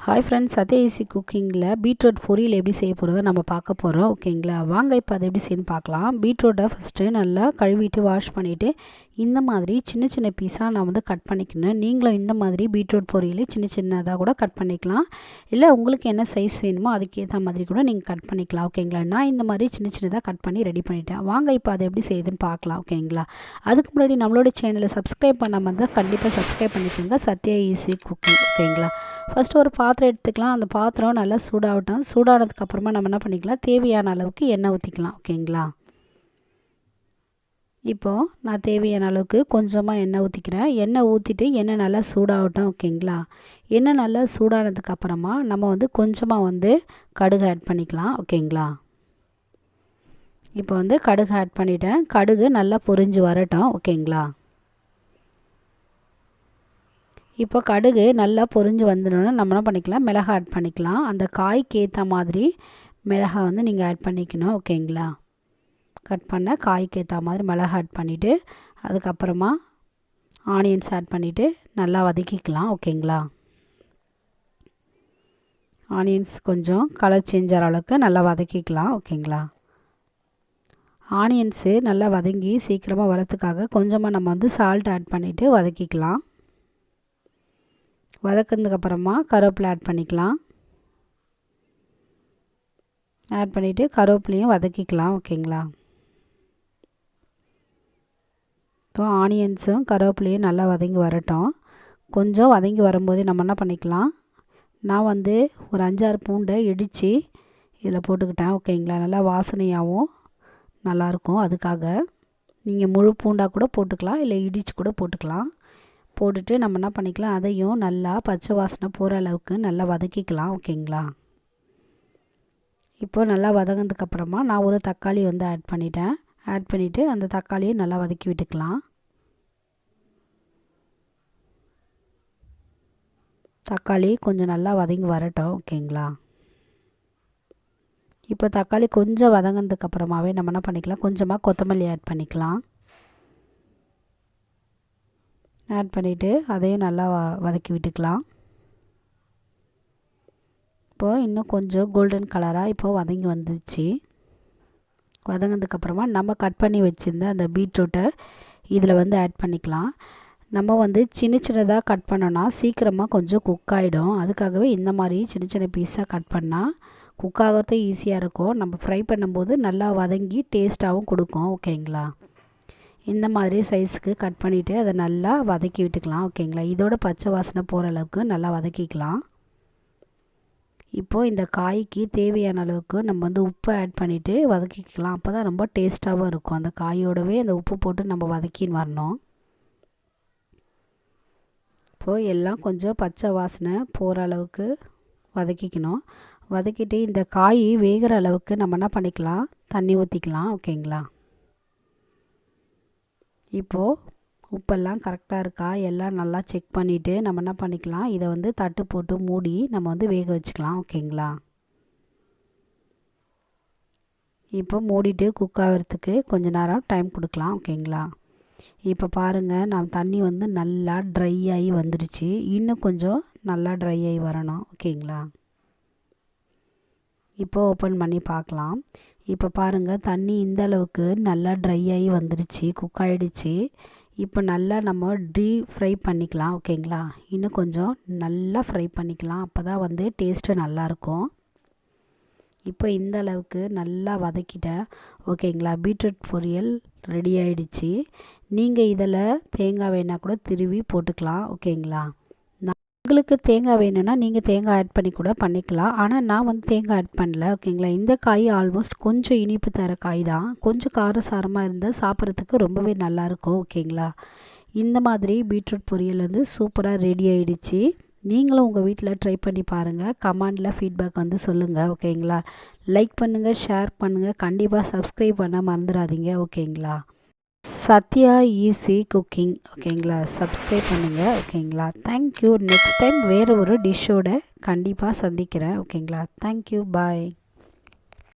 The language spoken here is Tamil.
ஹாய் ஃப்ரெண்ட்ஸ், சத்யா ஈஸி குக்கிங்கில் பீட்ரூட் பொரியல் எப்படி செய்ய போகிறத நம்ம பார்க்க போகிறோம். ஓகேங்களா, வாங்க இப்போ அதை எப்படி செய்யணும் பார்க்கலாம். பீட்ரூட்டை ஃபஸ்ட்டு நல்லா கழுவிட்டு வாஷ் பண்ணிவிட்டு இந்த மாதிரி சின்ன சின்ன பீஸாக நான் வந்து கட் பண்ணிக்கணும். நீங்களும் இந்த மாதிரி பீட்ரூட் பொரியல் சின்ன சின்னதாக கூட கட் பண்ணிக்கலாம். இல்லை உங்களுக்கு என்ன சைஸ் வேணுமோ அதுக்கேற்ற மாதிரி கூட நீங்கள் கட் பண்ணிக்கலாம். ஓகேங்களா, நான் இந்த மாதிரி சின்ன சின்னதாக கட் பண்ணி ரெடி பண்ணிட்டேன். வாங்க இப்போ அதை எப்படி செய்யுதுன்னு பார்க்கலாம். ஓகேங்களா, அதுக்கு முன்னாடி நம்மளோட சேனலை சப்ஸ்கிரைப் பண்ணாமல் இருந்தால் கண்டிப்பாக சப்ஸ்கிரைப் பண்ணிக்கோங்க. Sathya easy cooking. ஓகேங்களா, ஃபஸ்ட்டு ஒரு பாத்திரம் எடுத்துக்கலாம். அந்த பாத்திரம் நல்லா சூடாகட்டும். சூடானதுக்கப்புறமா நம்ம என்ன பண்ணிக்கலாம், தேவையான அளவுக்கு எண்ணெய் ஊற்றிக்கலாம். ஓகேங்களா, இப்போது நான் தேவையான அளவுக்கு கொஞ்சமாக எண்ணெய் ஊற்றிக்கிறேன். எண்ணெய் ஊற்றிட்டு எண்ணெய் நல்லா சூடாகட்டும். ஓகேங்களா, எண்ணெய் நல்லா சூடானதுக்கப்புறமா நம்ம வந்து கொஞ்சமாக வந்து கடுகு ஆட் பண்ணிக்கலாம். ஓகேங்களா, இப்போ வந்து கடுகு ஆட் பண்ணிட்டேன். கடுகு நல்லா பொரிஞ்சு வரட்டும். ஓகேங்களா, இப்போ கடுகு நல்லா பொரிஞ்சு வந்துடணும்னா நம்ம என்ன பண்ணிக்கலாம், மிளகாய் ஆட் பண்ணிக்கலாம். அந்த காய்க்கு ஏற்ற மாதிரி மிளகாய் வந்து நீங்கள் ஆட் பண்ணிக்கணும். ஓகேங்களா, கட் பண்ண காய்க்கு ஏற்ற மாதிரி மிளகாய் ஆட் பண்ணிவிட்டு அதுக்கப்புறமா ஆனியன்ஸ் ஆட் பண்ணிவிட்டு நல்லா வதக்கிக்கலாம். ஓகேங்களா, ஆனியன்ஸ் கொஞ்சம் கலர் சேஞ்ச் ஆகிற அளவுக்கு நல்லா வதக்கிக்கலாம். ஓகேங்களா, ஆனியன்ஸு நல்லா வதங்கி சீக்கிரமாக வரத்துக்காக கொஞ்சமாக நம்ம வந்து சால்ட் ஆட் பண்ணிவிட்டு வதக்கிக்கலாம். வதக்கினதுக்கப்புறமா கருவேப்பிலை ஆட் பண்ணிக்கலாம். ஆட் பண்ணிவிட்டு கருவேப்பிலையும் வதக்கிக்கலாம். ஓகேங்களா, இப்போ ஆனியன்ஸும் கருவேப்பிலையும் நல்லா வதங்கி வரட்டும். கொஞ்சம் வதங்கி வரும்போது நம்ம என்ன பண்ணிக்கலாம், நான் வந்து ஒரு 5-6 பூண்டை இடித்து இதில் போட்டுக்கிட்டேன். ஓகேங்களா, நல்லா வாசனையாகவும் நல்லாயிருக்கும். அதுக்காக நீங்கள் முழு பூண்டாக கூட போட்டுக்கலாம், இல்லை இடித்து கூட போட்டுக்கலாம். போட்டுட்டு நம்ம என்ன பண்ணிக்கலாம், அதையும் நல்லா பச்சை வாசனை போகிற அளவுக்கு நல்லா வதக்கிக்கலாம். ஓகேங்களா, இப்போ நல்லா வதங்கினதுக்கப்புறமா நான் ஒரு தக்காளி வந்து ஆட் பண்ணிட்டேன். ஆட் பண்ணிவிட்டு அந்த தக்காளியை நல்லா வதக்கி விட்டுக்கலாம். தக்காளி கொஞ்சம் நல்லா வதங்கி வரட்டும். ஓகேங்களா, இப்போ தக்காளி கொஞ்சம் வதங்கினதுக்கப்புறமாவே நம்ம என்ன பண்ணிக்கலாம், கொஞ்சமாக கொத்தமல்லி ஆட் பண்ணிக்கலாம். ஆட் பண்ணிவிட்டு அதையும் நல்லா வதக்கி விட்டுக்கலாம். இப்போது இன்னும் கொஞ்சம் கோல்டன் கலராக இப்போது வதங்கி வந்துச்சு. வதங்கினதுக்கப்புறமா நம்ம கட் பண்ணி வச்சுருந்த அந்த பீட்ரூட்டை இதில் வந்து ஆட் பண்ணிக்கலாம். நம்ம வந்து சின்ன சின்னதாக கட் பண்ணோன்னா சீக்கிரமாக கொஞ்சம் குக் ஆகிடும். அதுக்காகவே இந்த மாதிரி சின்ன சின்ன பீஸாக கட் பண்ணால் குக் ஆகிறது ஈஸியாக இருக்கும். நம்ம ஃப்ரை பண்ணும்போது நல்லா வதங்கி டேஸ்ட்டாகவும் கொடுக்கும். ஓகேங்களா, இந்த மாதிரி சைஸுக்கு கட் பண்ணிவிட்டு அதை நல்லா வதக்கி விட்டுக்கலாம். ஓகேங்களா, இதோட பச்சை வாசனை போகிற அளவுக்கு நல்லா வதக்கிக்கலாம். இப்போது இந்த காய்க்கு தேவையான அளவுக்கு நம்ம வந்து உப்பு ஆட் பண்ணிவிட்டு வதக்கிக்கலாம். அப்போ தான் ரொம்ப டேஸ்ட்டாகவும் இருக்கும். அந்த காயோடவே அந்த உப்பு போட்டு நம்ம வதக்கின்னு வரணும். இப்போது எல்லாம் கொஞ்சம் பச்சை வாசனை போகிற அளவுக்கு வதக்கிக்கணும். வதக்கிட்டு இந்த காய் வேகிற அளவுக்கு நம்ம என்ன பண்ணிக்கலாம், தண்ணி ஊற்றிக்கலாம். ஓகேங்களா, இப்போது உப்பெல்லாம் கரெக்டாக இருக்கா எல்லாம் நல்லா செக் பண்ணிவிட்டு நம்ம என்ன பண்ணிக்கலாம், இதை வந்து தட்டு போட்டு மூடி நம்ம வந்து வேக வச்சுக்கலாம். ஓகேங்களா, இப்போ மூடிட்டு குக் ஆகிறதுக்கு கொஞ்சம் நேரம் டைம் கொடுக்கலாம். ஓகேங்களா, இப்போ பாருங்கள், நான் தண்ணி வந்து நல்லா ட்ரை ஆகி வந்துடுச்சு. இன்னும் கொஞ்சம் நல்லா ட்ரை ஆகி வரணும். ஓகேங்களா, இப்போ ஓப்பன் பண்ணி பார்க்கலாம். இப்போ பாருங்கள், தண்ணி இந்த அளவுக்கு நல்லா ட்ரை ஆகி வந்துடுச்சு, குக் ஆகிடுச்சு. இப்போ நல்லா நம்ம டீப் ஃப்ரை பண்ணிக்கலாம். ஓகேங்களா, இன்னும் கொஞ்சம் நல்லா ஃப்ரை பண்ணிக்கலாம். அப்போ தான் வந்து டேஸ்ட்டு நல்லாயிருக்கும். இப்போ இந்த அளவுக்கு நல்லா வதக்கிட்டேன். ஓகேங்களா, பீட்ரூட் பொரியல் ரெடி ஆகிடுச்சு. நீங்கள் இதில் தேங்காய் வேணால் கூட திருவி போட்டுக்கலாம். ஓகேங்களா, உங்களுக்கு தேங்காய் வேணும்னா நீங்கள் தேங்காய் ஆட் பண்ணி கூட பண்ணிக்கலாம். ஆனால் நான் வந்து தேங்காய் ஆட் பண்ணல. ஓகேங்களா, இந்த காய் ஆல்மோஸ்ட் கொஞ்சம் இனிப்பு தர காய் தான். கொஞ்சம் காரசாரமாக இருந்தால் சாப்பிட்றதுக்கு ரொம்பவே நல்லாயிருக்கும். ஓகேங்களா, இந்த மாதிரி பீட்ரூட் பொரியல் வந்து சூப்பராக ரெடி ஆகிடுச்சு. நீங்களும் உங்கள் வீட்டில் ட்ரை பண்ணி பாருங்கள். கமெண்டில் ஃபீட்பேக் வந்து சொல்லுங்கள். ஓகேங்களா, லைக் பண்ணுங்கள், ஷேர் பண்ணுங்கள், கண்டிப்பாக சப்ஸ்கிரைப் பண்ண மறந்துடாதீங்க. ஓகேங்களா, சத்யா ஈஸி குக்கிங். ஓகேங்களா, சப்ஸ்கிரைப் பண்ணுங்கள். ஓகேங்களா, தேங்க்யூ. நெக்ஸ்ட் டைம் வேறு ஒரு டிஷ்ஷோட கண்டிப்பாக சந்திக்கிறேன். ஓகேங்களா, தேங்க்யூ, பாய்.